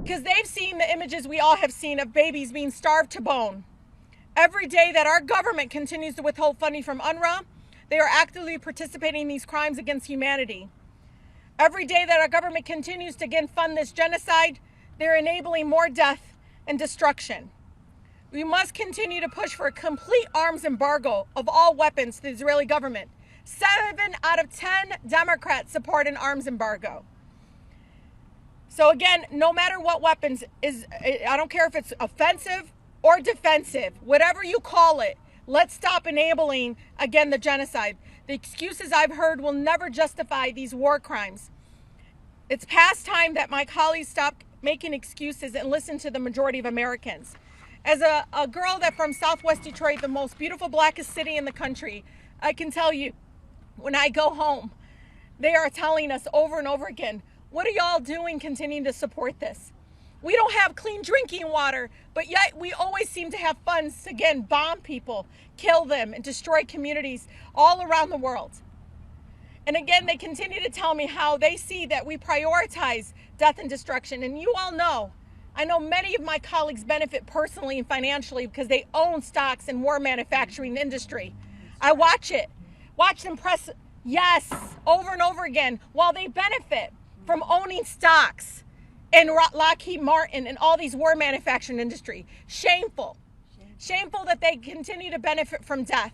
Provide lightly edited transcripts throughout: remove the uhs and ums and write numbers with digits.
because they've seen the images we all have seen of babies being starved to bone. Every day that our government continues to withhold funding from UNRWA, they are actively participating in these crimes against humanity. Every day that our government continues to again fund this genocide, they're enabling more death and destruction. We must continue to push for a complete arms embargo of all weapons to the Israeli government. 7 out of 10 Democrats support an arms embargo. So again, no matter what weapons is, I don't care if it's offensive or defensive, whatever you call it, let's stop enabling, again, the genocide. The excuses I've heard will never justify these war crimes. It's past time that my colleagues stop making excuses and listen to the majority of Americans. As a girl that from Southwest Detroit, the most beautiful, blackest city in the country, I can tell you, when I go home, they are telling us over and over again, what are y'all doing continuing to support this? We don't have clean drinking water, but yet we always seem to have funds to, again, bomb people, kill them, and destroy communities all around the world. And again, they continue to tell me how they see that we prioritize death and destruction. And you all know, I know many of my colleagues benefit personally and financially because they own stocks in war manufacturing industry. I watch it, watch them press yes over and over again while they benefit from owning stocks in Lockheed Martin and all these war manufacturing industry. Shameful. Shameful that they continue to benefit from death.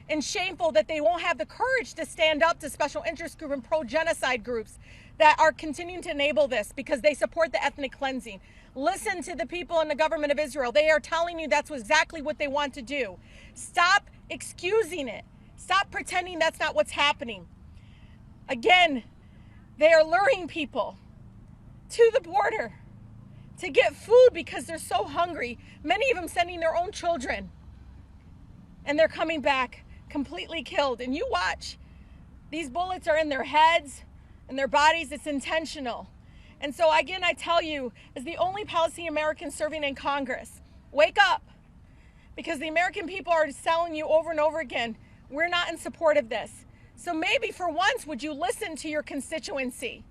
And shameful that they won't have the courage to stand up to special interest groups and pro-genocide groups that are continuing to enable this because they support the ethnic cleansing. Listen to the people in the government of Israel. They are telling you that's exactly what they want to do. Stop excusing it. Stop pretending that's not what's happening. Again, they are luring people to the border to get food because they're so hungry. Many of them sending their own children. And they're coming back completely killed. And you watch, these bullets are in their heads and their bodies. It's intentional. And so again, I tell you, as the only Palestinian American serving in Congress, wake up, because the American people are telling you over and over again, we're not in support of this. So maybe for once, would you listen to your constituency?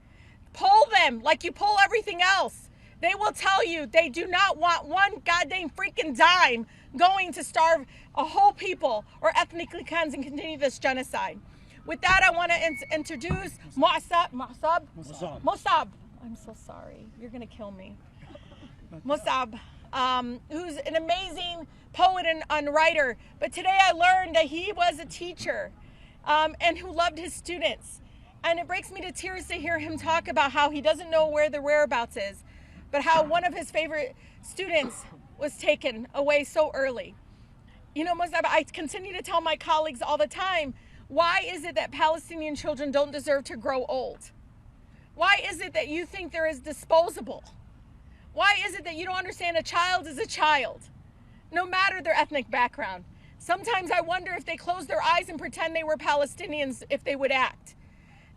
Poll them like you poll everything else. They will tell you they do not want one goddamn freaking dime going to starve a whole people or ethnically cleanse and continue this genocide. With that, I want to introduce Mossab. I'm so sorry. You're going to kill me. Mossab, who's an amazing poet and writer. But today I learned that he was a teacher and who loved his students. And it breaks me to tears to hear him talk about how he doesn't know where the whereabouts is, but how one of his favorite students was taken away so early. You know, Mossab, I continue to tell my colleagues all the time, why is it that Palestinian children don't deserve to grow old? Why is it that you think they're as disposable? Why is it that you don't understand a child is a child, no matter their ethnic background? Sometimes I wonder if they closed their eyes and pretend they were Palestinians, if they would act.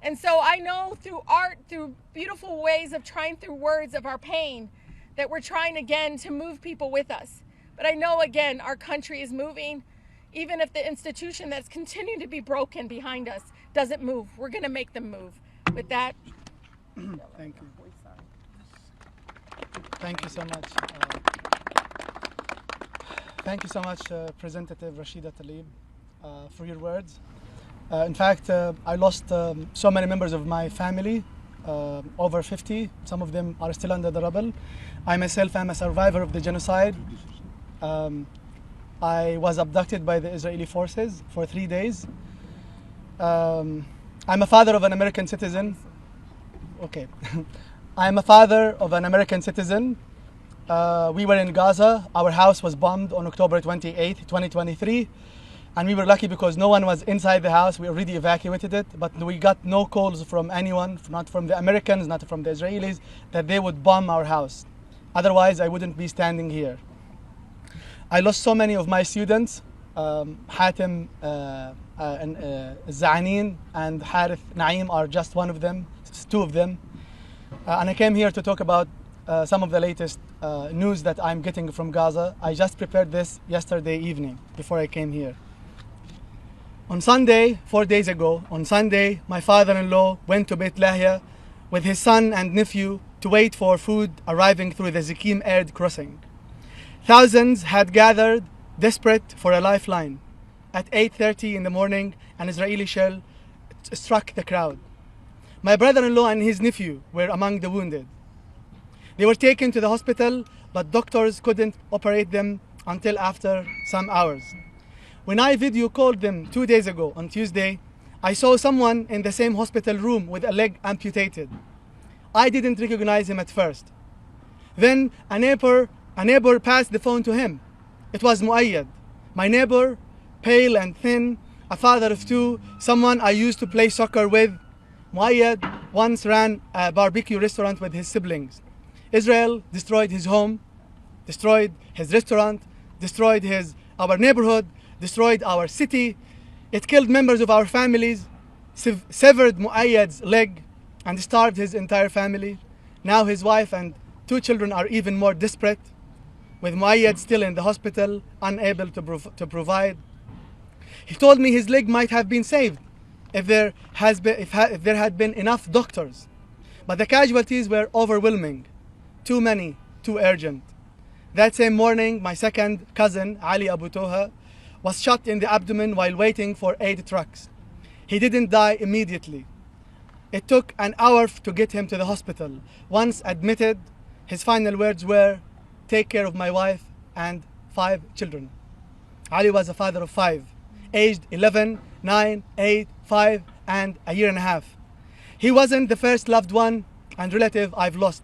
And so I know through art, through beautiful ways of trying through words of our pain, that we're trying again to move people with us. But I know again, our country is moving, even if the institution that's continuing to be broken behind us doesn't move. We're going to make them move. With that, thank you. Thank you so much. Thank you so much, Representative Rashida Tlaib, for your words. In fact, I lost so many members of my family, over 50. Some of them are still under the rubble. I myself am a survivor of the genocide. I was abducted by the Israeli forces for 3 days. I'm a father of an American citizen. Okay. I'm a father of an American citizen. We were in Gaza. Our house was bombed on October 28, 2023. And we were lucky because no one was inside the house. We already evacuated it, but we got no calls from anyone, not from the Americans, not from the Israelis, that they would bomb our house. Otherwise, I wouldn't be standing here. I lost so many of my students. Hatem Zaanin and Harith Naim are just one of them. It's two of them. And I came here to talk about some of the latest news that I'm getting from Gaza. I just prepared this yesterday evening before I came here. On Sunday, 4 days ago, on Sunday, my father-in-law went to Beit Lahia with his son and nephew to wait for food arriving through the Zikim aired crossing. Thousands had gathered, desperate for a lifeline. At 8:30 in the morning, an Israeli shell struck the crowd. My brother-in-law and his nephew were among the wounded. They were taken to the hospital, but doctors couldn't operate them until after some hours. When I video called them 2 days ago on Tuesday, I saw someone in the same hospital room with a leg amputated. I didn't recognize him at first. Then a neighbor passed the phone to him. It was Muayyad, my neighbor, pale and thin, a father of two, someone I used to play soccer with. Muayyad once ran a barbecue restaurant with his siblings. Israel destroyed his home, destroyed his restaurant, destroyed our neighborhood, destroyed our city. It killed members of our families, severed Muayyad's leg, and starved his entire family. Now his wife and 2 children are even more desperate, with Muayyad still in the hospital, unable to provide. He told me his leg might have been saved if there had been enough doctors. But the casualties were overwhelming. Too many, too urgent. That same morning, my second cousin, Ali Abu Toha, was shot in the abdomen while waiting for aid trucks. He didn't die immediately. It took an hour to get him to the hospital. Once admitted, his final words were, "Take care of my wife and 5 children." Ali was a father of 5, aged 11, 9, 8, 5, and a year and a half. He wasn't the first loved one and relative I've lost.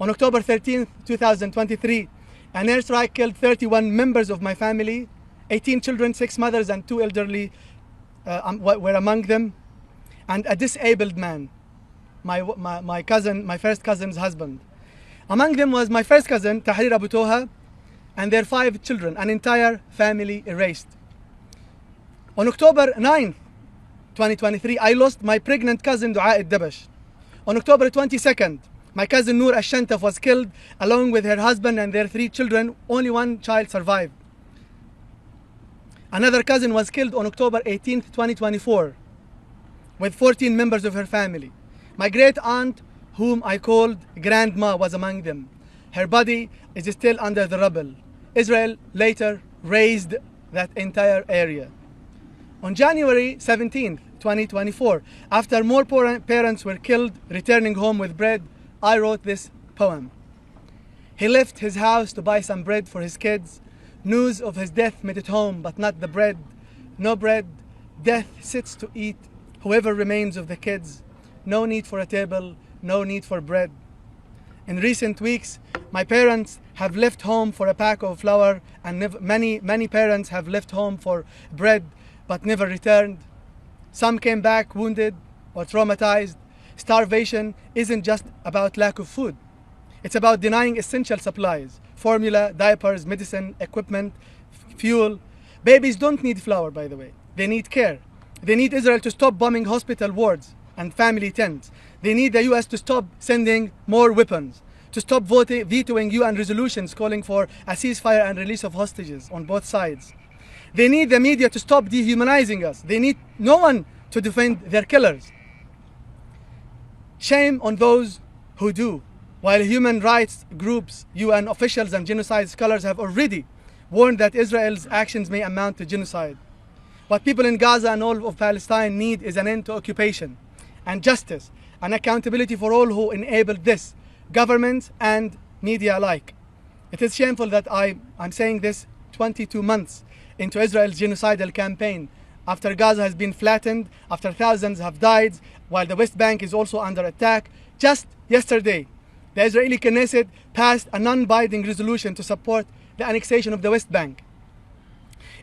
On October 13, 2023, an airstrike killed 31 members of my family. 18 children, 6 mothers, and 2 elderly were among them, and a disabled man, my first cousin's husband. Among them was my first cousin, Tahrir Abu Toha, and their 5 children, an entire family erased. On October 9, 2023, I lost my pregnant cousin, Dua al-Dabash. On October 22nd, my cousin Noor al-Shantaf was killed along with her husband and their 3 children. Only 1 child survived. Another cousin was killed on October 18th, 2024, with 14 members of her family. My great aunt, whom I called Grandma, was among them. Her body is still under the rubble. Israel later razed that entire area. On January 17th, 2024, after more parents were killed returning home with bread, I wrote this poem. He left his house to buy some bread for his kids. News of his death made it home, but not the bread. No bread, death sits to eat whoever remains of the kids. No need for a table, no need for bread. In recent weeks, my parents have left home for a pack of flour, and many parents have left home for bread, but never returned. Some came back wounded or traumatized. Starvation isn't just about lack of food. It's about denying essential supplies, formula, diapers, medicine, equipment, fuel. Babies don't need flour, by the way. They need care. They need Israel to stop bombing hospital wards and family tents. They need the US to stop sending more weapons, to stop vetoing UN resolutions calling for a ceasefire and release of hostages on both sides. They need the media to stop dehumanizing us. They need no one to defend their killers. Shame on those who do. While human rights groups, UN officials, and genocide scholars have already warned that Israel's actions may amount to genocide. What people in Gaza and all of Palestine need is an end to occupation and justice and accountability for all who enabled this, governments and media alike. It is shameful that I'm saying this 22 months into Israel's genocidal campaign, after Gaza has been flattened, after thousands have died, while the West Bank is also under attack. Just yesterday, the Israeli Knesset passed a non-binding resolution to support the annexation of the West Bank.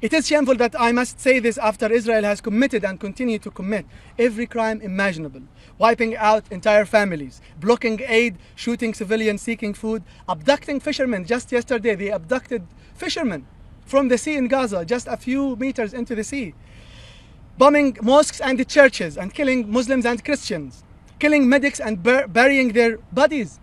It is shameful that I must say this after Israel has committed and continued to commit every crime imaginable, wiping out entire families, blocking aid, shooting civilians seeking food, abducting fishermen. Just yesterday, they abducted fishermen from the sea in Gaza, just a few meters into the sea, bombing mosques and the churches and killing Muslims and Christians, killing medics and burying their bodies.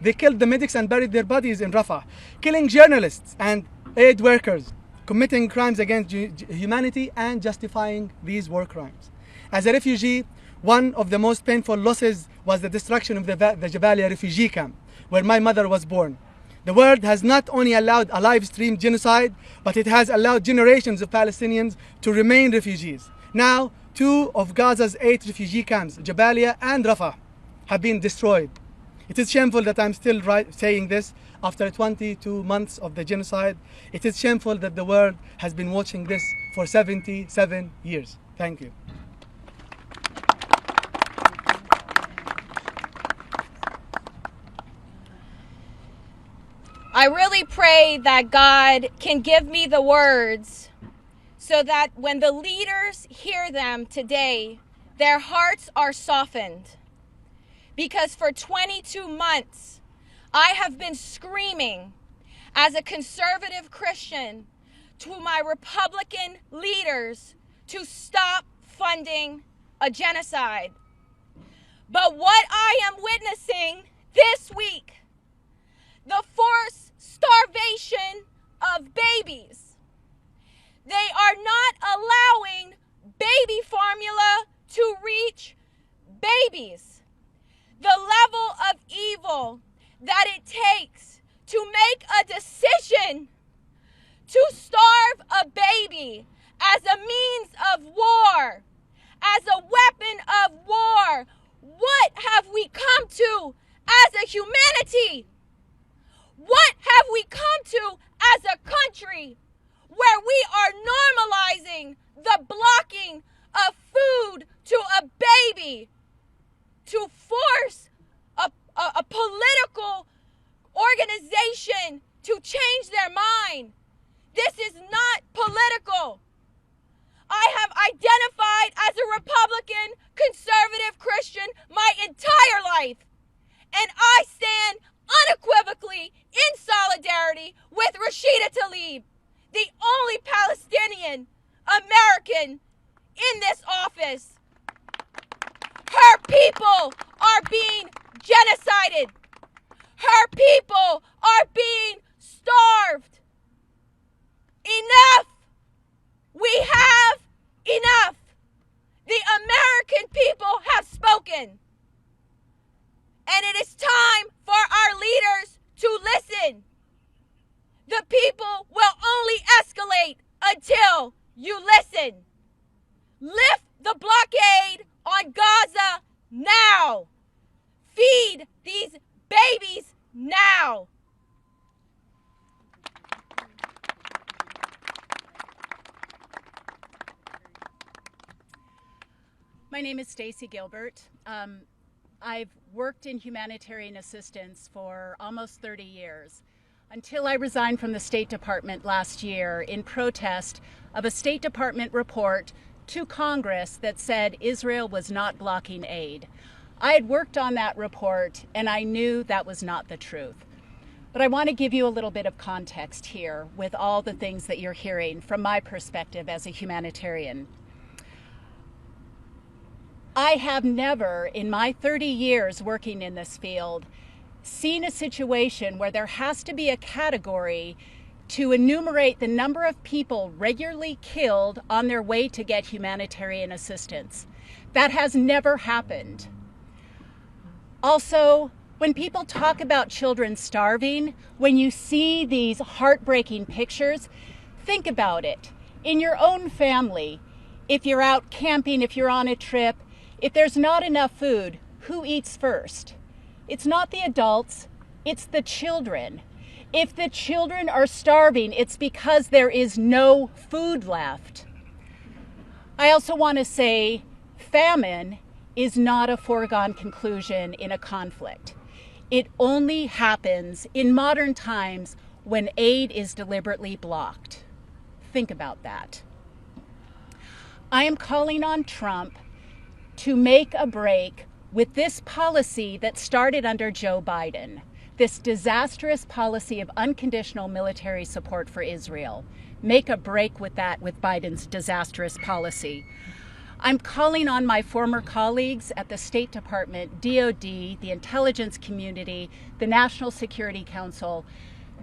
They killed the medics and buried their bodies in Rafah, killing journalists and aid workers, committing crimes against humanity and justifying these war crimes. As a refugee, one of the most painful losses was the destruction of the Jabalia refugee camp, where my mother was born. The world has not only allowed a live stream genocide, but it has allowed generations of Palestinians to remain refugees. Now, 2 of Gaza's 8 refugee camps, Jabalia and Rafah, have been destroyed. It is shameful that I'm still saying this after 22 months of the genocide. It is shameful that the world has been watching this for 77 years. Thank you. I really pray that God can give me the words so that when the leaders hear them today, their hearts are softened. Because for 22 months, I have been screaming as a conservative Christian to my Republican leaders to stop funding a genocide. But what I am witnessing this week, the forced starvation of babies. They are not allowing baby formula to reach babies. The level of evil that it takes to make a decision to starve a baby as a means of war, as a weapon of war. What have we come to as a humanity? What have we come to as a country where we are normalizing the blocking of food to a baby to force a political organization to change their mind? This is not political. I have identified as a Republican, conservative Christian my entire life, and I stand unequivocally in solidarity with Rashida Tlaib, the only Palestinian American in this office. Her people are being genocided. Her people are being starved. Enough! We have enough. The American people have spoken. And it is time for our leaders to listen. The people will only escalate until you listen. Lift the blockade on Gaza now. Feed these babies now. My name is Stacy Gilbert. I've worked in humanitarian assistance for almost 30 years until I resigned from the State Department last year in protest of a State Department report to Congress that said Israel was not blocking aid. I had worked on that report and I knew that was not the truth. But I want to give you a little bit of context here with all the things that you're hearing from my perspective as a humanitarian. I have never, in my 30 years working in this field, seen a situation where there has to be a category to enumerate the number of people regularly killed on their way to get humanitarian assistance. That has never happened. Also, when people talk about children starving, when you see these heartbreaking pictures, think about it. In your own family, if you're out camping, if you're on a trip, if there's not enough food, who eats first? It's not the adults, it's the children. If the children are starving, it's because there is no food left. I also want to say famine is not a foregone conclusion in a conflict. It only happens in modern times when aid is deliberately blocked. Think about that. I am calling on Trump to make a break with this policy that started under Joe Biden, this disastrous policy of unconditional military support for Israel. Make a break with that, with Biden's disastrous policy. I'm calling on my former colleagues at the State Department, DOD, the intelligence community, the National Security Council,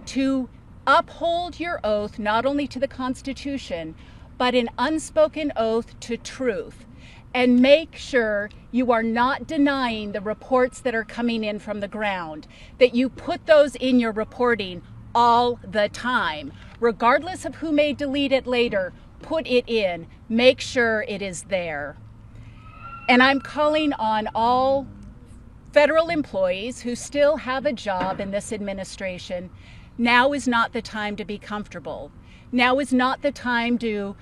to uphold your oath not only to the Constitution, but an unspoken oath to truth. and make sure you are not denying the reports that are coming in from the ground, that you put those in your reporting all the time. Regardless of who may delete it later, put it in. Make sure it is there. And I'm calling on all federal employees who still have a job in this administration. Now is not the time to be comfortable. Now is not the time to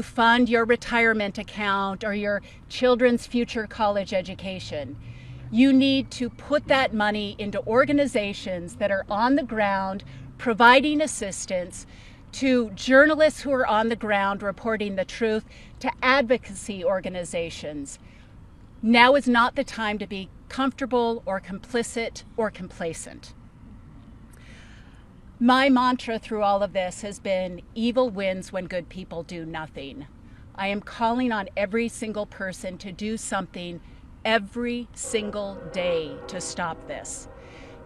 fund your retirement account or your children's future college education. You need to put that money into organizations that are on the ground providing assistance, to journalists who are on the ground reporting the truth, to advocacy organizations. Now is not the time to be comfortable or complicit or complacent. My mantra through all of this has been, evil wins when good people do nothing. I am calling on every single person to do something every single day to stop this.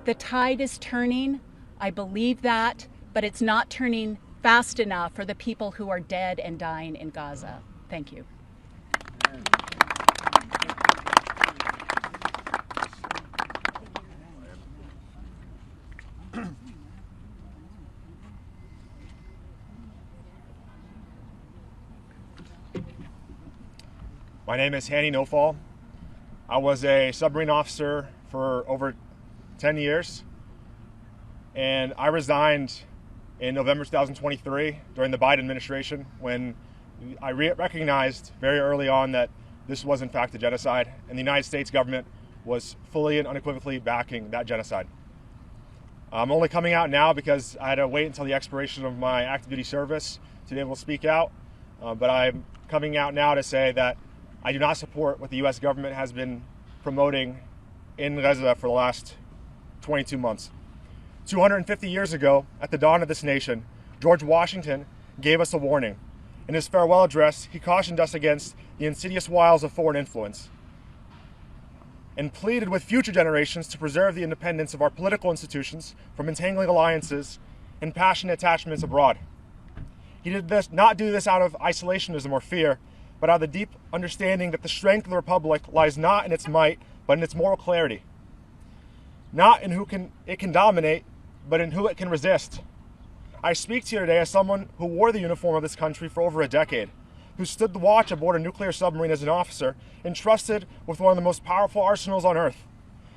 The tide is turning, I believe that, but it's not turning fast enough for the people who are dead and dying in Gaza. Thank you. My name is Hanny Nofal. I was a submarine officer for over 10 years, and I resigned in November 2023 during the Biden administration when I recognized very early on that this was in fact a genocide, and the United States government was fully and unequivocally backing that genocide. I'm only coming out now because I had to wait until the expiration of my active duty service to be able to speak out, but I'm coming out now to say that I do not support what the U.S. government has been promoting in Gaza for the last 22 months. 250 years ago, at the dawn of this nation, George Washington gave us a warning. In his farewell address, he cautioned us against the insidious wiles of foreign influence and pleaded with future generations to preserve the independence of our political institutions from entangling alliances and passionate attachments abroad. He did not do this out of isolationism or fear, but out of the deep understanding that the strength of the Republic lies not in its might, but in its moral clarity. Not in who it can dominate, but in who it can resist. I speak to you today as someone who wore the uniform of this country for over a decade, who stood the watch aboard a nuclear submarine as an officer, entrusted with one of the most powerful arsenals on Earth.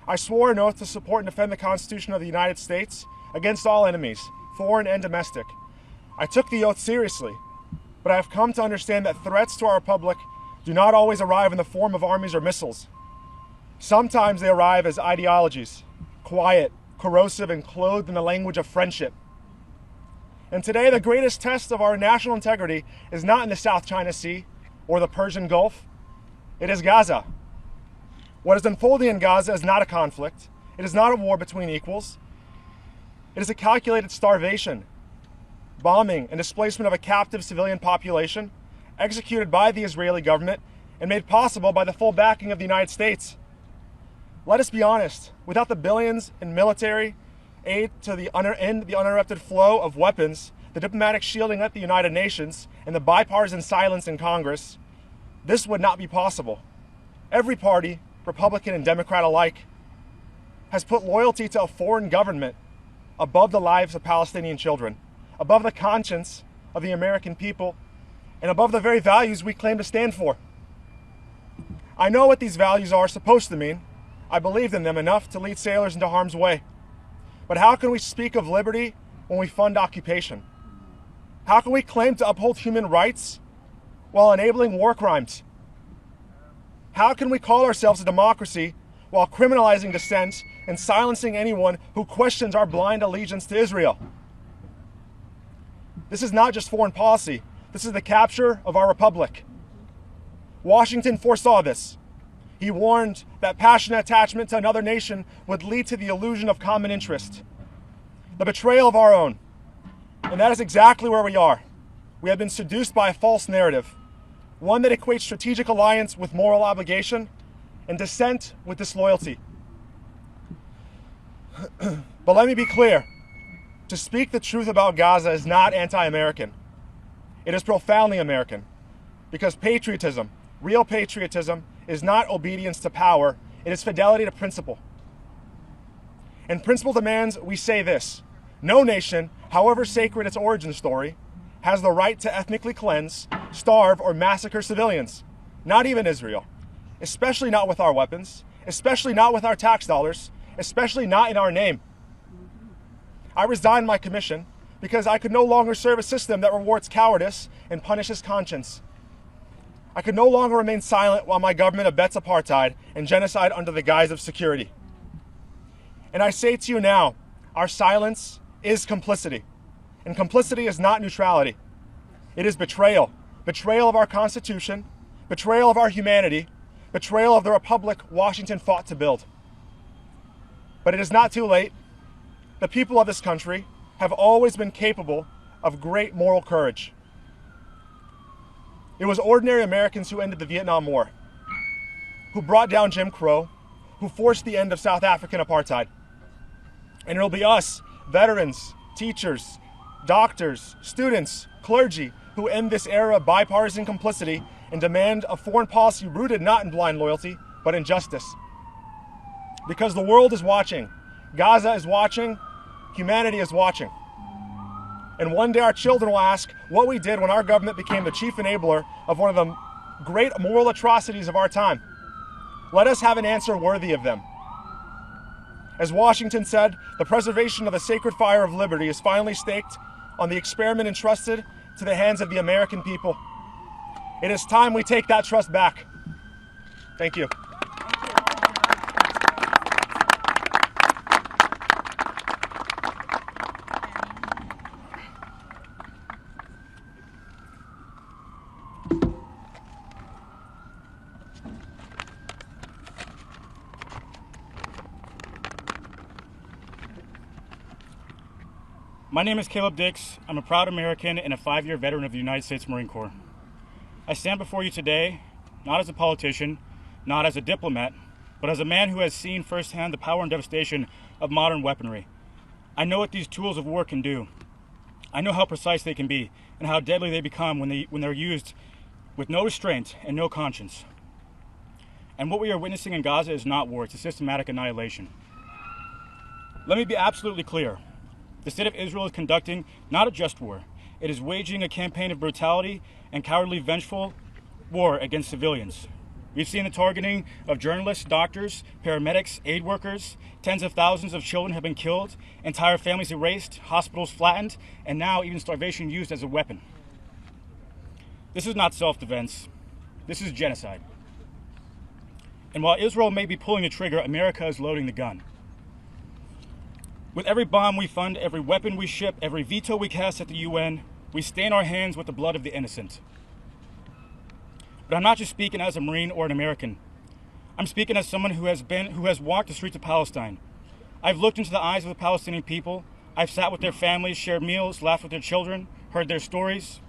I swore an oath to support and defend the Constitution of the United States against all enemies, foreign and domestic. I took the oath seriously, but I have come to understand that threats to our republic do not always arrive in the form of armies or missiles. Sometimes they arrive as ideologies, quiet, corrosive, and clothed in the language of friendship. And today, the greatest test of our national integrity is not in the South China Sea or the Persian Gulf. It is Gaza. What is unfolding in Gaza is not a conflict. It is not a war between equals. It is a calculated starvation, bombing, and displacement of a captive civilian population executed by the Israeli government and made possible by the full backing of the United States. Let us be honest, without the billions in military aid to end the uninterrupted flow of weapons, the diplomatic shielding at the United Nations, and the bipartisan silence in Congress, this would not be possible. Every party, Republican and Democrat alike, has put loyalty to a foreign government above the lives of Palestinian children, above the conscience of the American people, and above the very values we claim to stand for. I know what these values are supposed to mean. I believed in them enough to lead sailors into harm's way. But how can we speak of liberty when we fund occupation? How can we claim to uphold human rights while enabling war crimes? How can we call ourselves a democracy while criminalizing dissent and silencing anyone who questions our blind allegiance to Israel? This is not just foreign policy. This is the capture of our republic. Washington foresaw this. He warned that passionate attachment to another nation would lead to the illusion of common interest, the betrayal of our own. And that is exactly where we are. We have been seduced by a false narrative, one that equates strategic alliance with moral obligation and dissent with disloyalty. But let me be clear. To speak the truth about Gaza is not anti-American. It is profoundly American, because patriotism, Real patriotism is not obedience to power, it is fidelity to principle. And principle demands we say this: no nation, however sacred its origin story, has the right to ethnically cleanse, starve, or massacre civilians. Not even Israel. Especially not with our weapons, especially not with our tax dollars, especially not in our name. I resigned my commission because I could no longer serve a system that rewards cowardice and punishes conscience. I could no longer remain silent while my government abets apartheid and genocide under the guise of security. And I say to you now, our silence is complicity. And complicity is not neutrality. It is betrayal. Betrayal of our Constitution, betrayal of our humanity, betrayal of the republic Washington fought to build. But it is not too late. The people of this country have always been capable of great moral courage. It was ordinary Americans who ended the Vietnam War, who brought down Jim Crow, who forced the end of South African apartheid. And it'll be us, veterans, teachers, doctors, students, clergy, who end this era of bipartisan complicity and demand a foreign policy rooted not in blind loyalty, but in justice. Because the world is watching, Gaza is watching, humanity is watching. And one day our children will ask what we did when our government became the chief enabler of one of the great moral atrocities of our time. Let us have an answer worthy of them. As Washington said, the preservation of the sacred fire of liberty is finally staked on the experiment entrusted to the hands of the American people. It is time we take that trust back. Thank you. My name is Caleb Dix. I'm a proud American and a 5-year veteran of the United States Marine Corps. I stand before you today, not as a politician, not as a diplomat, but as a man who has seen firsthand the power and devastation of modern weaponry. I know what these tools of war can do. I know how precise they can be and how deadly they become when they're used with no restraint and no conscience. And what we are witnessing in Gaza is not war, it's a systematic annihilation. Let me be absolutely clear. The state of Israel is conducting not a just war. It is waging a campaign of brutality and cowardly, vengeful war against civilians. We've seen the targeting of journalists, doctors, paramedics, aid workers. Tens of thousands of children have been killed, entire families erased, hospitals flattened, and now even starvation used as a weapon. This is not self-defense. This is genocide. And while Israel may be pulling the trigger, America is loading the gun. With every bomb we fund, every weapon we ship, every veto we cast at the UN, we stain our hands with the blood of the innocent. But I'm not just speaking as a Marine or an American. I'm speaking as someone who has walked the streets of Palestine. I've looked into the eyes of the Palestinian people. I've sat with their families, shared meals, laughed with their children, heard their stories.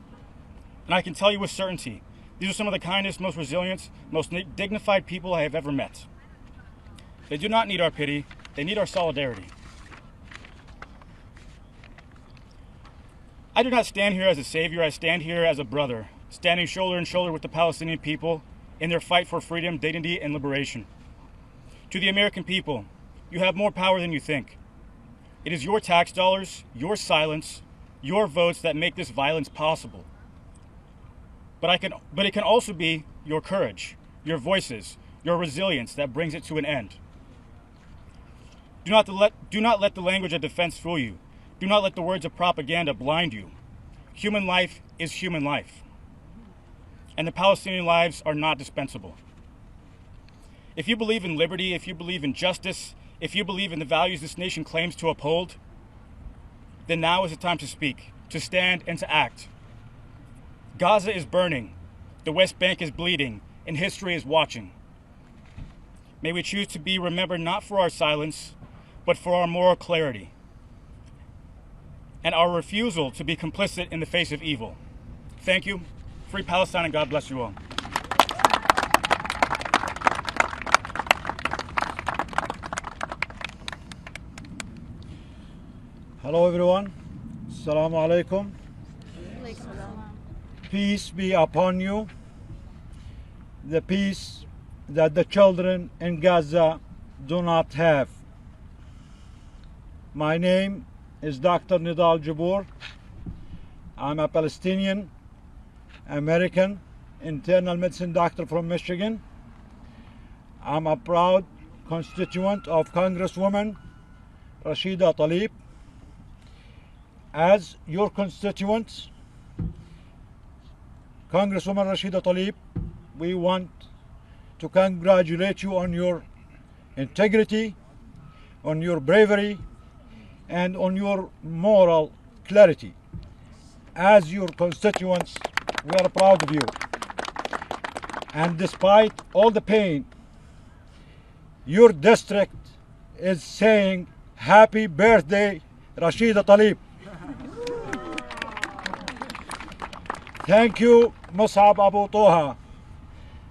And I can tell you with certainty, these are some of the kindest, most resilient, most dignified people I have ever met. They do not need our pity, they need our solidarity. I do not stand here as a savior, I stand here as a brother, standing shoulder to shoulder with the Palestinian people in their fight for freedom, dignity, and liberation. To the American people, you have more power than you think. It is your tax dollars, your silence, your votes that make this violence possible. But it can also be your courage, your voices, your resilience that brings it to an end. Do not let the language of defense fool you. Do not let the words of propaganda blind you. Human life is human life. And the Palestinian lives are not dispensable. If you believe in liberty, if you believe in justice, if you believe in the values this nation claims to uphold, then now is the time to speak, to stand, and to act. Gaza is burning, the West Bank is bleeding, and history is watching. May we choose to be remembered not for our silence, but for our moral clarity, and our refusal to be complicit in the face of evil. Thank you. Free Palestine, and God bless you all. Hello everyone. Assalamu alaikum. Peace be upon you. the peace that the children in Gaza do not have. My name is Dr. Nidal Jabour. I'm a Palestinian American internal medicine doctor from Michigan. I'm a proud constituent of Congresswoman Rashida Tlaib. As your constituents, Congresswoman Rashida Tlaib, we want to congratulate you on your integrity, on your bravery, and on your moral clarity. As your constituents, we are proud of you. And despite all the pain, your district is saying happy birthday, Rashida Tlaib. Thank you, Mus'ab Abu Toha,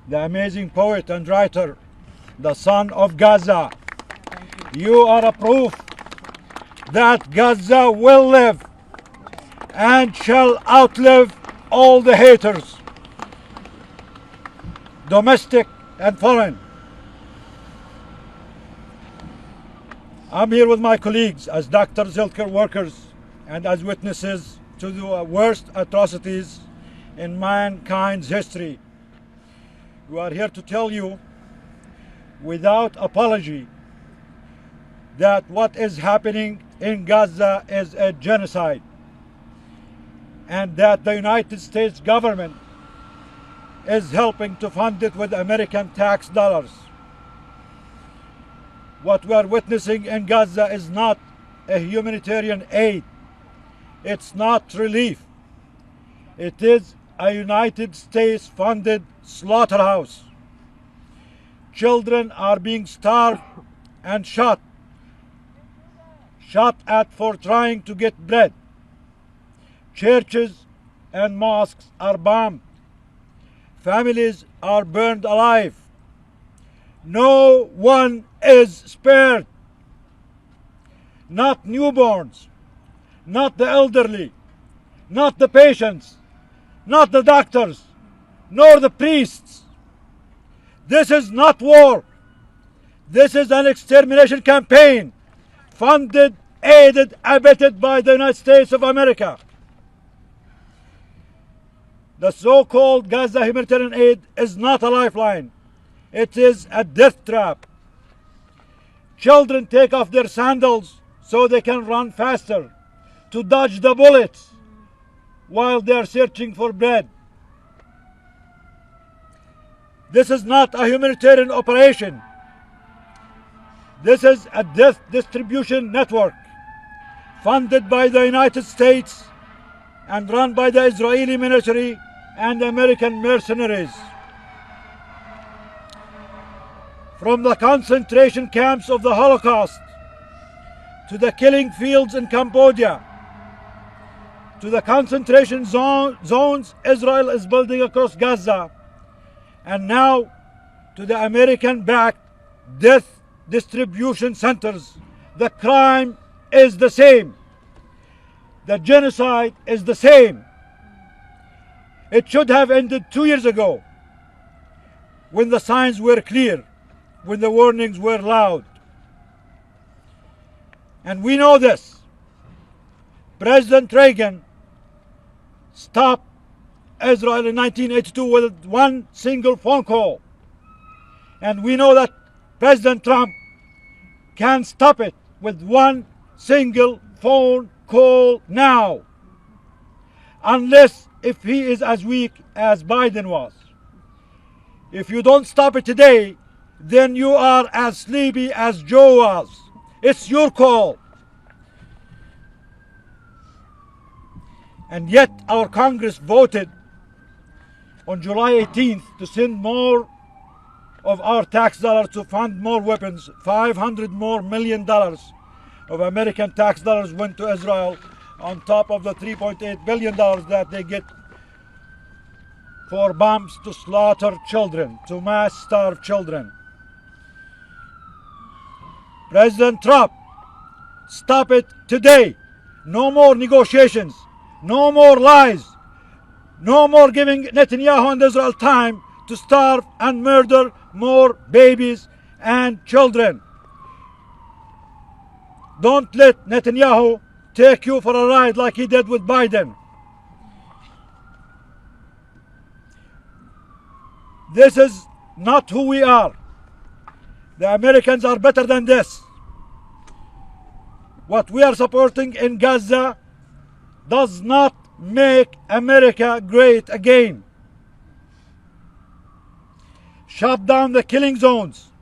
the amazing poet and writer, the son of Gaza. You are a proof that Gaza will live and shall outlive all the haters, domestic and foreign. I'm here with my colleagues as doctors, healthcare workers, and as witnesses to the worst atrocities in mankind's history. We are here to tell you without apology that what is happening in Gaza is a genocide, and that the United States government is helping to fund it with American tax dollars. What we are witnessing in Gaza is not a humanitarian aid. It's not relief. It is a United States funded slaughterhouse. Children are being starved and shot at for trying to get bread. Churches and mosques are bombed. Families are burned alive. No one is spared. Not newborns, not the elderly, not the patients, not the doctors, nor the priests. This is not war. This is an extermination campaign funded, aided, abetted by the United States of America. The so-called Gaza humanitarian aid is not a lifeline. It is a death trap. Children take off their sandals so they can run faster, to dodge the bullets while they are searching for bread. This is not a humanitarian operation. This is a death distribution network funded by the United States and run by the Israeli military and American mercenaries. From the concentration camps of the Holocaust to the killing fields in Cambodia to the concentration zones Israel is building across Gaza, and now to the American-backed death distribution centers, the crime is the same. The genocide is the same. It should have ended 2 years ago, when the signs were clear, when the warnings were loud. And we know this. President Reagan stopped Israel in 1982 with one single phone call. And we know that President Trump can stop it with one single phone call now, unless if he is as weak as Biden was. If you don't stop it today, then you are as sleepy as Joe was. It's your call. And yet our Congress voted on July 18th to send more of our tax dollars to fund more weapons. $500 million more of American tax dollars went to Israel, on top of the $3.8 billion that they get for bombs to slaughter children, to mass starve children. President Trump, stop it today. No more negotiations. No more lies. No more giving Netanyahu and Israel time to starve and murder more babies and children. Don't let Netanyahu take you for a ride like he did with Biden. This is not who we are. The Americans are better than this. What we are supporting in Gaza does not make America great again. Shut down the killing zones,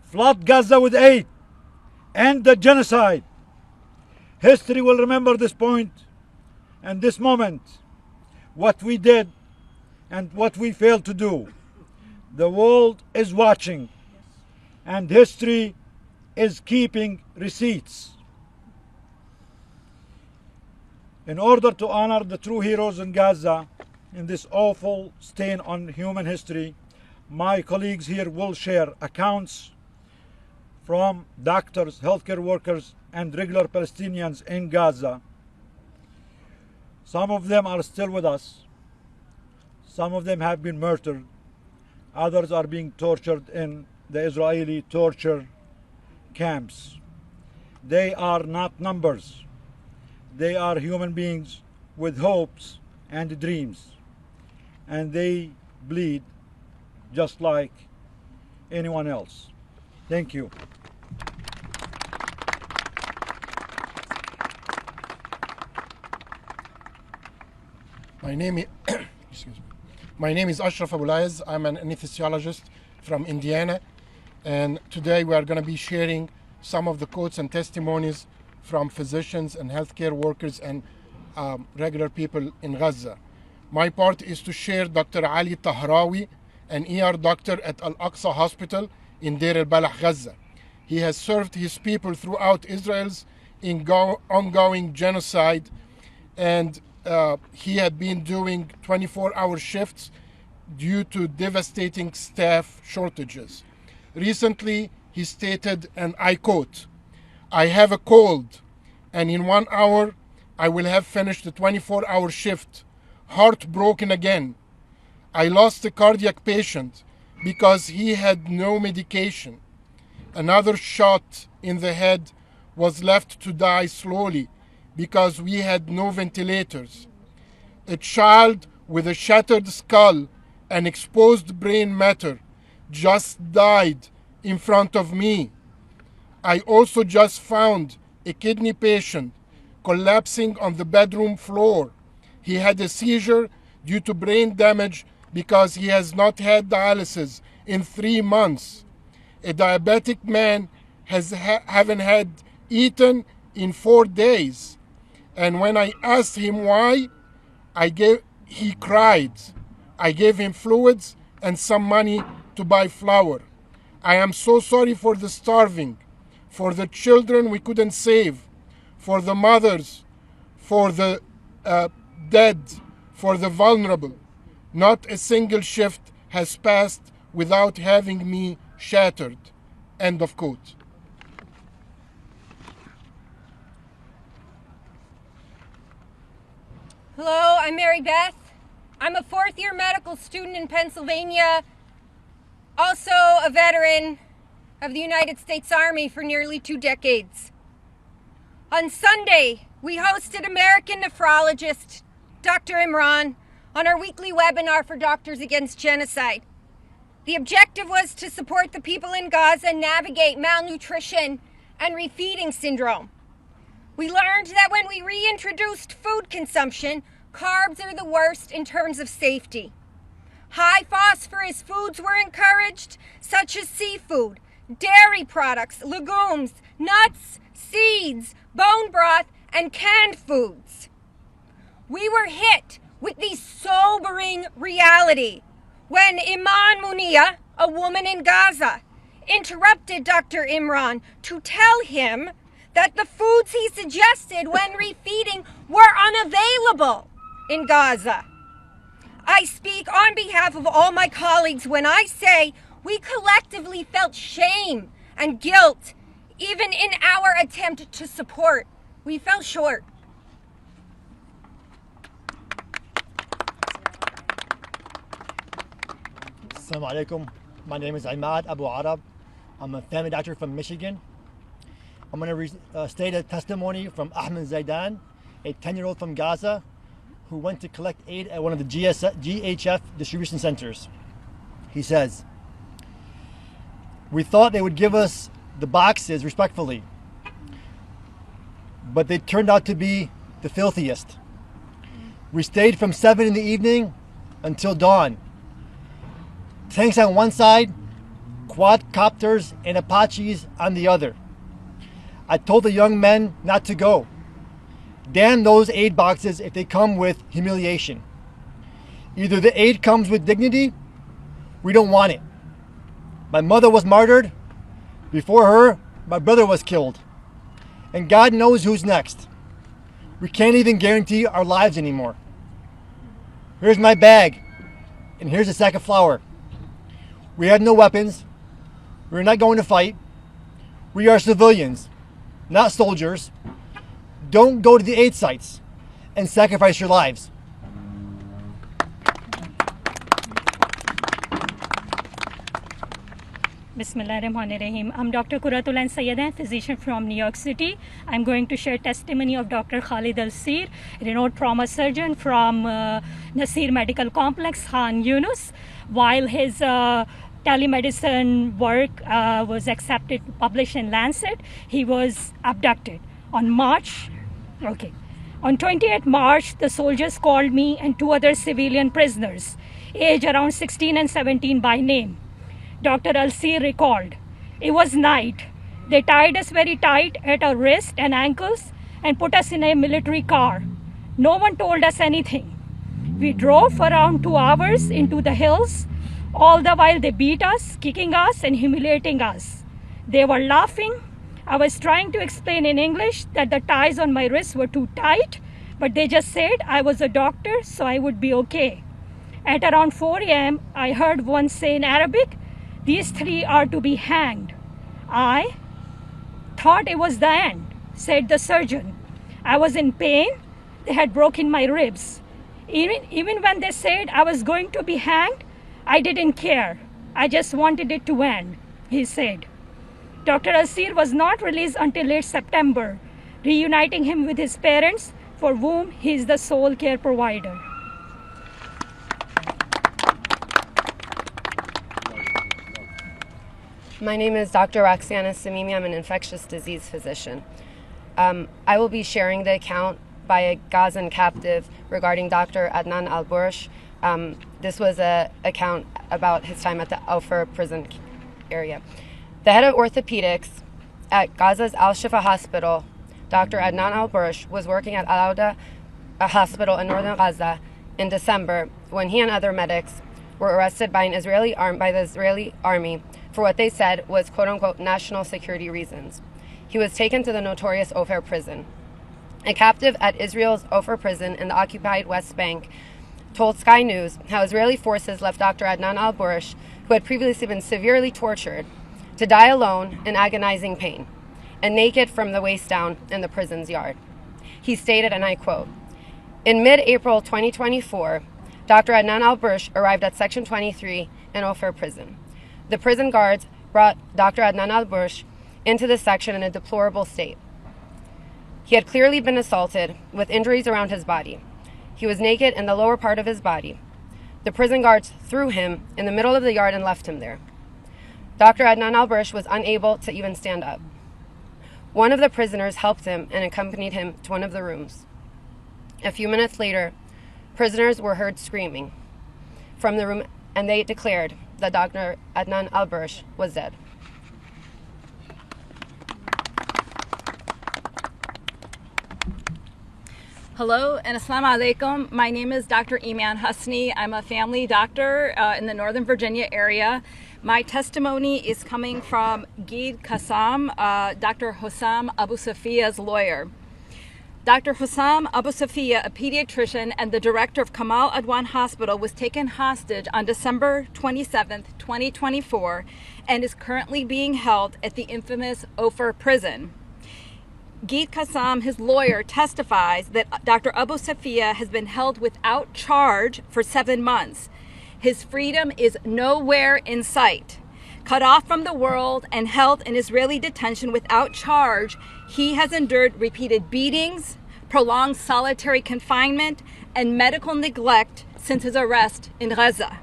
flood Gaza with aid, end the genocide. History will remember this point and this moment, what we did and what we failed to do. The world is watching, and history is keeping receipts. In order to honor the true heroes in Gaza in this awful stain on human history, my colleagues here will share accounts from doctors, healthcare workers, and regular Palestinians in Gaza. Some of them are still with us. Some of them have been murdered. Others are being tortured in the Israeli torture camps. They are not numbers. They are human beings with hopes and dreams. And they bleed just like anyone else. Thank you. My name is Ashraf Abulaiz. I'm an anesthesiologist from Indiana, and today we are going to be sharing some of the quotes and testimonies from physicians and healthcare workers and regular people in Gaza. My part is to share Dr. Ali Tahrawi, an ER doctor at Al-Aqsa Hospital in Deir al-Balah, Gaza. He has served his people throughout Israel's ongoing genocide, and he had been doing 24-hour shifts due to devastating staff shortages. Recently, he stated, and I quote, "I have a cold, and in 1 hour, I will have finished the 24-hour shift, heartbroken again. I lost a cardiac patient because he had no medication. Another shot in the head was left to die slowly because we had no ventilators. A child with a shattered skull and exposed brain matter just died in front of me. I also just found a kidney patient collapsing on the bedroom floor. He had a seizure due to brain damage because he has not had dialysis in 3 months. A diabetic man haven't had eaten in 4 days. And when I asked him why, he cried. I gave him fluids and some money to buy flour. I am so sorry for the starving, for the children we couldn't save, for the mothers, for the dead, for the vulnerable. Not a single shift has passed without having me shattered." End of quote. Hello, I'm Mary Beth. I'm a fourth-year medical student in Pennsylvania, also a veteran of the United States Army for nearly 2 decades. On Sunday, we hosted American nephrologist Dr. Imran on our weekly webinar for Doctors Against Genocide. The objective was to support the people in Gaza navigate malnutrition and refeeding syndrome. We learned that when we reintroduced food consumption, carbs are the worst in terms of safety. High phosphorus foods were encouraged, such as seafood, dairy products, legumes, nuts, seeds, bone broth, and canned foods. We were hit with the sobering reality when Iman Munia, a woman in Gaza, interrupted Dr. Imran to tell him that the foods he suggested when refeeding were unavailable in Gaza. I speak on behalf of all my colleagues when I say we collectively felt shame and guilt, even in our attempt to support. We fell short. Assalamu alaikum. My name is Ahmad Abu Arab. I'm a family doctor from Michigan. I'm going to state a testimony from Ahmed Zaidan, a 10-year-old from Gaza who went to collect aid at one of the GHF distribution centers. He says, "We thought they would give us the boxes respectfully, but they turned out to be the filthiest. We stayed from 7 in the evening until dawn. Tanks on one side, quadcopters and Apaches on the other. I told the young men not to go. Damn those aid boxes if they come with humiliation. Either the aid comes with dignity, we don't want it. My mother was martyred. Before her, my brother was killed. And God knows who's next. We can't even guarantee our lives anymore. Here's my bag, and here's a sack of flour. We have no weapons. We're not going to fight. We are civilians, not soldiers. Don't go to the aid sites and sacrifice your lives." Bismillahirrahmanirrahim. I'm Dr. Quratullah Sayyidan, physician from New York City. I'm going to share testimony of Dr. Khalid Al-Sir, renowned trauma surgeon from Nasir Medical Complex, Khan Yunus. While his telemedicine work was accepted to publish in Lancet, he was abducted. On 28th March, the soldiers called me and 2 other civilian prisoners, aged around 16 and 17 by name. Dr. Al-Sir recalled, "It was night. They tied us very tight at our wrists and ankles and put us in a military car. No one told us anything. We drove for around 2 hours into the hills. All the while they beat us, kicking us and humiliating us. They were laughing. I was trying to explain in English that the ties on my wrists were too tight, but they just said I was a doctor, so I would be okay. At around 4 a.m., I heard one say in Arabic, 'These 3 are to be hanged.' I thought it was the end," said the surgeon. "I was in pain. They had broken my ribs. Even when they said I was going to be hanged, I didn't care. I just wanted it to end," he said. Dr. Al-Sir was not released until late September, reuniting him with his parents, for whom he is the sole care provider. My name is Dr. Roxana Samimi. I'm an infectious disease physician. I will be sharing the account by a Gazan captive regarding Dr. Adnan al-Bursh. This was an account about his time at the Al-Fur prison area. The head of orthopedics at Gaza's Al-Shifa hospital, Dr. Adnan al-Bursh, was working at Al-Auda, a hospital in northern Gaza, in December when he and other medics were arrested by the Israeli army for what they said was quote-unquote national security reasons. He was taken to the notorious Ofer prison. A captive at Israel's Ofer prison in the occupied West Bank told Sky News how Israeli forces left Dr. Adnan al-Bursh, who had previously been severely tortured, to die alone in agonizing pain and naked from the waist down in the prison's yard. He stated, and I quote, "In mid-April 2024, Dr. Adnan al-Bursh arrived at Section 23 in Ofer prison. The prison guards brought Dr. Adnan al-Bursh into the section in a deplorable state. He had clearly been assaulted with injuries around his body. He was naked in the lower part of his body. The prison guards threw him in the middle of the yard and left him there. Dr. Adnan al-Bursh was unable to even stand up. One of the prisoners helped him and accompanied him to one of the rooms. A few minutes later, prisoners were heard screaming from the room, and they declared that Dr. Adnan al-Bursh was dead." Hello and Assalamu alaikum. My name is Dr. Iman Husni. I'm a family doctor in the Northern Virginia area. My testimony is coming from Gid Qassam, Dr. Hussam Abu Safia's lawyer. Dr. Hussam Abu Safia, a pediatrician and the director of Kamal Adwan Hospital, was taken hostage on December 27, 2024, and is currently being held at the infamous Ofer prison. Gid Qassam, his lawyer, testifies that Dr. Abu Safia has been held without charge for 7 months. His freedom is nowhere in sight. Cut off from the world and held in Israeli detention without charge, he has endured repeated beatings, prolonged solitary confinement, and medical neglect since his arrest in Gaza.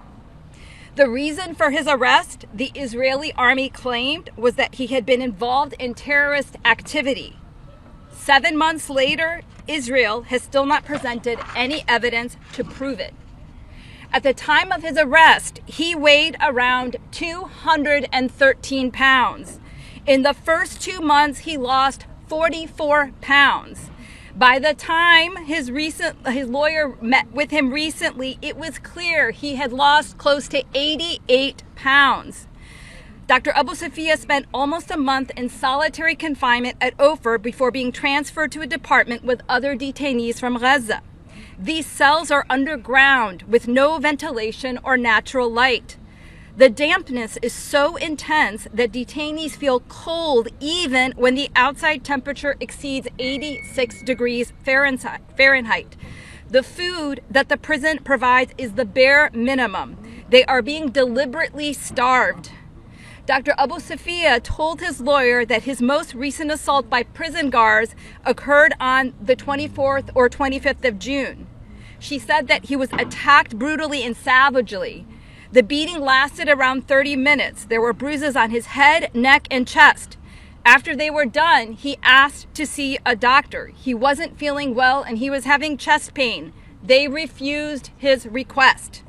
The reason for his arrest, the Israeli army claimed, was that he had been involved in terrorist activity. 7 months later, Israel has still not presented any evidence to prove it. At the time of his arrest, he weighed around 213 pounds. In the first 2 months, he lost 44 pounds. By the time his lawyer met with him recently, it was clear he had lost close to 88 pounds. Dr. Abu Safia spent almost a month in solitary confinement at Ofer before being transferred to a department with other detainees from Gaza. These cells are underground with no ventilation or natural light. The dampness is so intense that detainees feel cold even when the outside temperature exceeds 86 degrees Fahrenheit. The food that the prison provides is the bare minimum. They are being deliberately starved. Dr. Abu Safia told his lawyer that his most recent assault by prison guards occurred on the 24th or 25th of June. She said that he was attacked brutally and savagely. The beating lasted around 30 minutes. There were bruises on his head, neck, and chest. After they were done, he asked to see a doctor. He wasn't feeling well and he was having chest pain. They refused his request.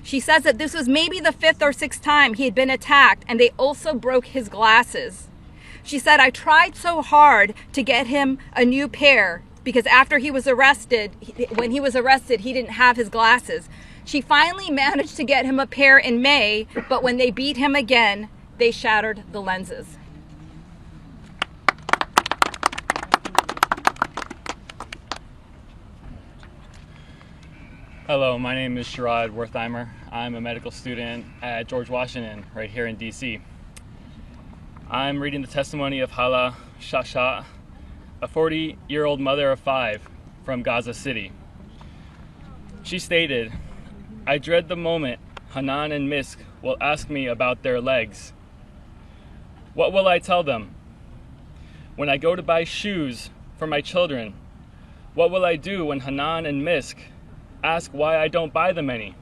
She says that this was maybe the 5th or 6th time he had been attacked, and they also broke his glasses. She said, I tried so hard to get him a new pair because after he was arrested, when he was arrested, he didn't have his glasses. She finally managed to get him a pair in May, but when they beat him again, they shattered the lenses. Hello, my name is Sherrod Wertheimer. I'm a medical student at George Washington right here in DC. I'm reading the testimony of Hala Shasha, a 40-year-old mother of 5 from Gaza City. She stated, I dread the moment Hanan and Misk will ask me about their legs. What will I tell them? When I go to buy shoes for my children, what will I do when Hanan and Misk ask why I don't buy them any?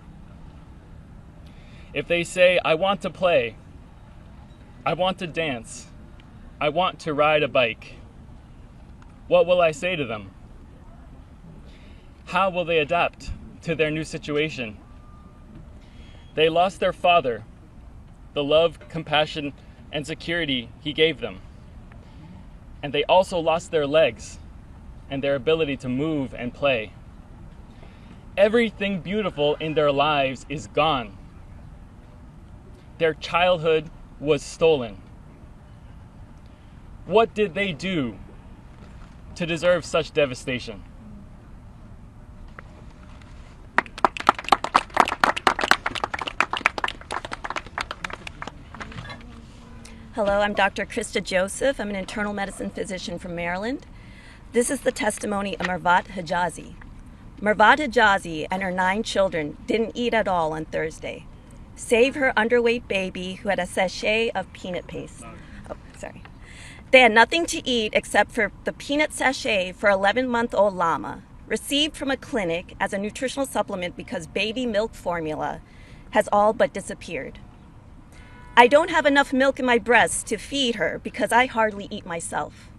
If they say, I want to play, I want to dance, I want to ride a bike, what will I say to them? How will they adapt to their new situation? They lost their father, the love, compassion, and security he gave them. And they also lost their legs and their ability to move and play. Everything beautiful in their lives is gone. Their childhood was stolen. What did they do to deserve such devastation? Hello, I'm Dr. Krista Joseph. I'm an internal medicine physician from Maryland. This is the testimony of Mervat Hijazi. Mervat Hijazi and her 9 children didn't eat at all on Thursday, save her underweight baby who had a sachet of peanut paste. They had nothing to eat except for the peanut sachet for 11-month-old Lama, received from a clinic as a nutritional supplement because baby milk formula has all but disappeared. I don't have enough milk in my breasts to feed her because I hardly eat myself,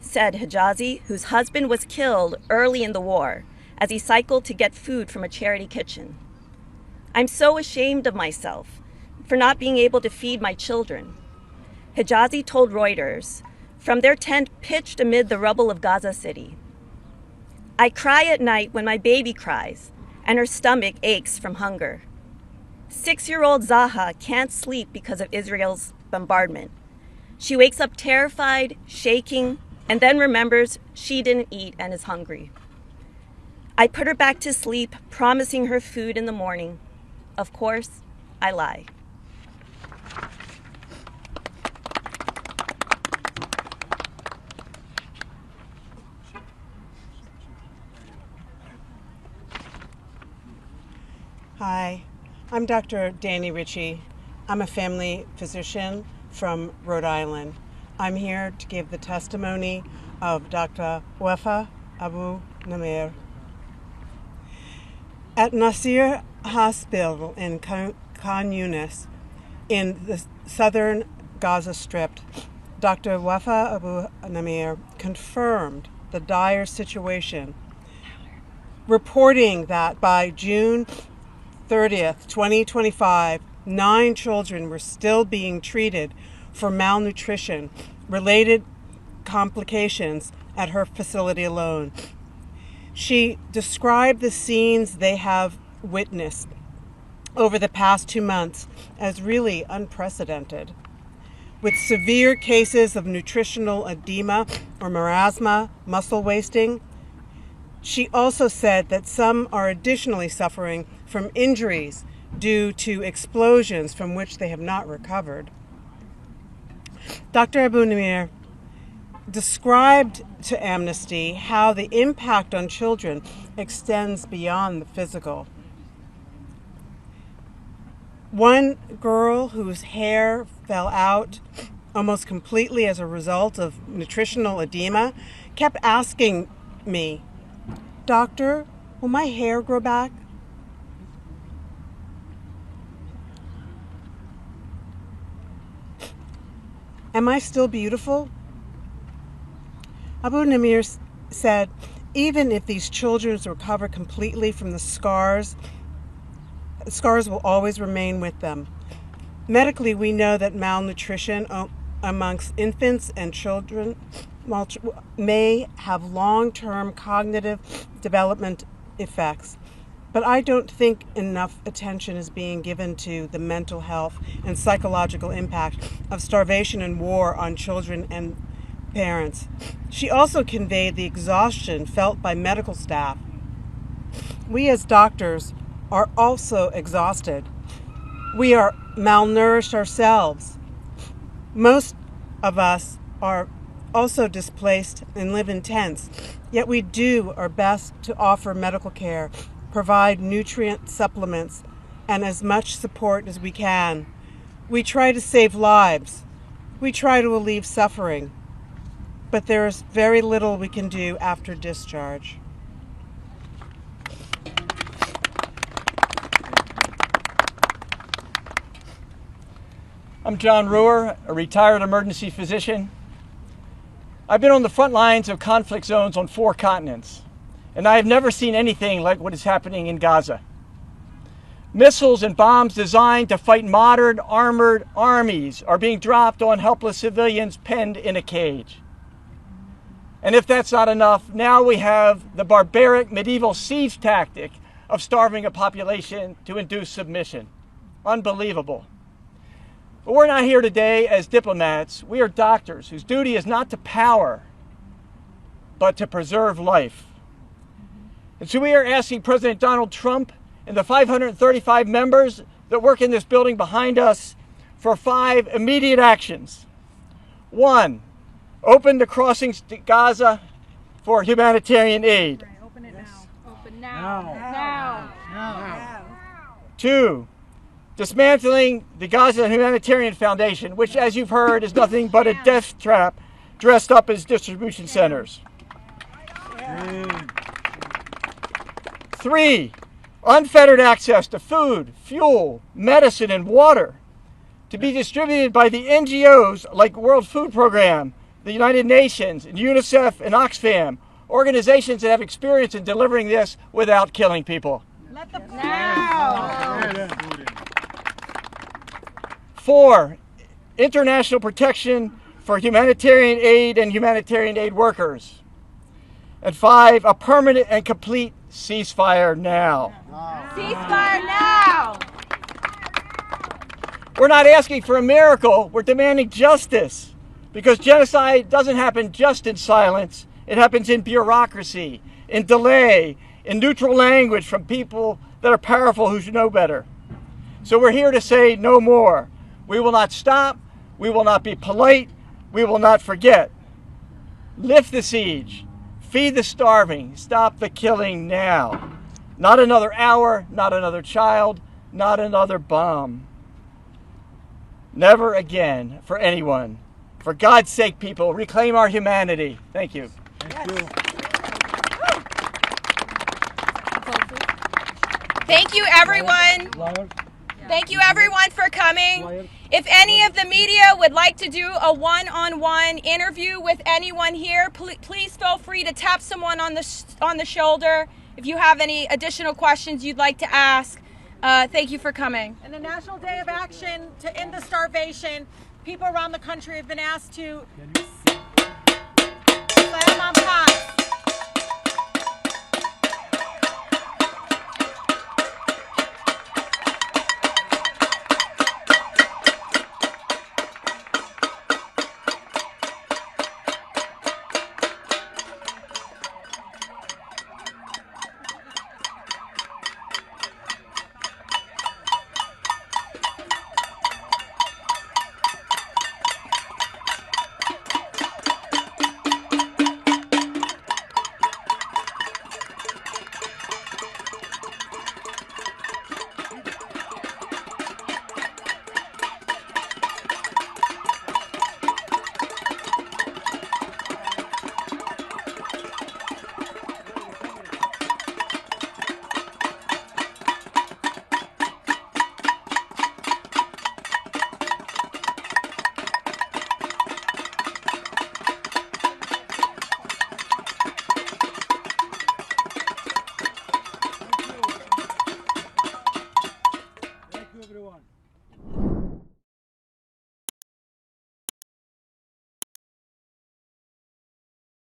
said Hijazi, whose husband was killed early in the war as he cycled to get food from a charity kitchen. I'm so ashamed of myself for not being able to feed my children. Hijazi told Reuters from their tent pitched amid the rubble of Gaza City. I cry at night when my baby cries and her stomach aches from hunger. 6-year-old Zaha can't sleep because of Israel's bombardment. She wakes up terrified, shaking, and then remembers she didn't eat and is hungry. I put her back to sleep, promising her food in the morning. Of course, I lie. Hi, I'm Dr. Danny Ritchie. I'm a family physician from Rhode Island. I'm here to give the testimony of Dr. Wafa Abu Namir. At Nasir Hospital in Khan Yunis, in the southern Gaza Strip, Dr. Wafa Abu Namir confirmed the dire situation, reporting that by June 30th, 2025, 9 children were still being treated for malnutrition-related complications at her facility alone. She described the scenes they have witnessed over the past 2 months as really unprecedented, with severe cases of nutritional edema or marasma, muscle wasting. She also said that some are additionally suffering from injuries due to explosions from which they have not recovered. Dr. Abu Namir described to Amnesty how the impact on children extends beyond the physical. One girl whose hair fell out almost completely as a result of nutritional edema kept asking me, "Doctor, will my hair grow back?" Am I still beautiful? Abu Namir said, even if these children recover completely from the scars will always remain with them. Medically, we know that malnutrition amongst infants and children may have long-term cognitive development effects. But I don't think enough attention is being given to the mental health and psychological impact of starvation and war on children and parents. She also conveyed the exhaustion felt by medical staff. We as doctors are also exhausted. We are malnourished ourselves. Most of us are also displaced and live in tents, yet we do our best to offer medical care, provide nutrient supplements, and as much support as we can. We try to save lives. We try to relieve suffering. But there is very little we can do after discharge. I'm John Ruhr, a retired emergency physician. I've been on the front lines of conflict zones on 4 continents, and I have never seen anything like what is happening in Gaza. Missiles and bombs designed to fight modern armored armies are being dropped on helpless civilians penned in a cage. And if that's not enough, now we have the barbaric medieval siege tactic of starving a population to induce submission. Unbelievable. But we're not here today as diplomats. We are doctors whose duty is not to power, but to preserve life. And so we are asking President Donald Trump and the 535 members that work in this building behind us for 5 immediate actions. 1, open the crossings to Gaza for humanitarian aid. Open it now. Open now. Now. 2, dismantling the Gaza Humanitarian Foundation, which, as you've heard, is nothing but a death trap dressed up as distribution centers. 3, unfettered access to food, fuel, medicine, and water to be distributed by the NGOs like World Food Program, the United Nations, and UNICEF and Oxfam, organizations that have experience in delivering this without killing people. Let the now. 4, international protection for humanitarian aid and humanitarian aid workers. And 5, a permanent and complete ceasefire now. Ceasefire now. We're not asking for a miracle, we're demanding justice. Because genocide doesn't happen just in silence. It happens in bureaucracy, in delay, in neutral language from people that are powerful who should know better. So we're here to say no more. We will not stop. We will not be polite. We will not forget. Lift the siege. Feed the starving. Stop the killing now. Not another hour, not another child, not another bomb. Never again for anyone. For God's sake, people, reclaim our humanity. Thank you. Thank you. Thank you, everyone. Thank you, everyone, for coming. If any of the media would like to do a one-on-one interview with anyone here, please feel free to tap someone on the shoulder if you have any additional questions you'd like to ask. Thank you for coming. And the National Day of Action to end the starvation, people around the country have been asked to